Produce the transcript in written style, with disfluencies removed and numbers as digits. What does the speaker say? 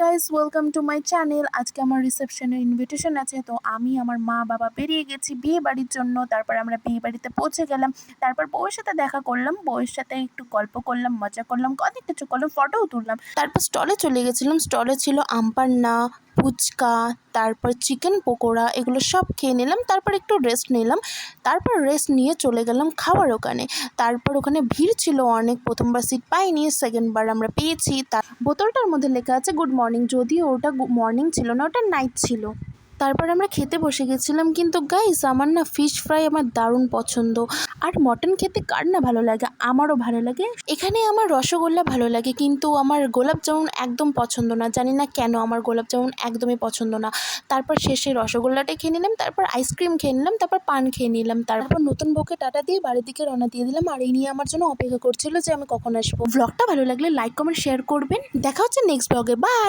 Guys, welcome to my channel. আজকে আমার রিসেপশনের invitation আছে, তো আমি আমার মা বাবা বেরিয়ে গেছি বিয়ে বাড়ির জন্য। তারপর আমরা বিয়ে বাড়িতে পৌঁছে গেলাম। তারপর বউয়ের সাথে দেখা করলাম, বউয়ের সাথে একটু গল্প করলাম, মজা করলাম, অনেক কিছু করলাম, ফটোও তুললাম। তারপর স্টলে চলে গেছিলাম। স্টলে ছিল আমপান্না, ফুচকা, তারপর চিকেন পকোড়া, এগুলো সব খেয়ে নিলাম। তারপর একটু রেস্ট নিলাম। তারপর রেস্ট নিয়ে চলে গেলাম খাওয়ার ওখানে। তারপর ওখানে ভিড় ছিল অনেক, প্রথমবার সিট পাইনি, সেকেন্ডবার আমরা পেয়েছি। তার বোতলটার মধ্যে লেখা আছে গুড মর্নিং, যদিও ওটা মর্নিং ছিল না, ওটা নাইট ছিল। তারপর আমরা খেতে বসে গেছিলাম। কিন্তু গাইস, আমার না ফিশ ফ্রাই আমার দারুণ পছন্দ। আর মটন খেতে কার না ভালো লাগে, আমারও ভালো লাগে। এখানে আমার রসগোল্লা ভালো লাগে, কিন্তু আমার গোলাপ জামুন একদম পছন্দ না। জানি না কেন আমার গোলাপ জামুন একদমই পছন্দ না। তারপর শেষে রসগোল্লাটাই খেয়ে নিলাম, তারপর আইসক্রিম খেয়ে নিলাম, তারপর পান খেয়ে নিলাম। তারপর নতুন বউকে টাটা দিয়ে বাড়ির দিকে রওনা দিয়ে দিলাম। আর এই নিয়ে আমার জন্য অপেক্ষা করছিল যে আমি কখন আসবো। ব্লগটা ভালো লাগলে লাইক কমেন্ট শেয়ার করবেন। দেখা হচ্ছে নেক্সট ব্লগে। বাই।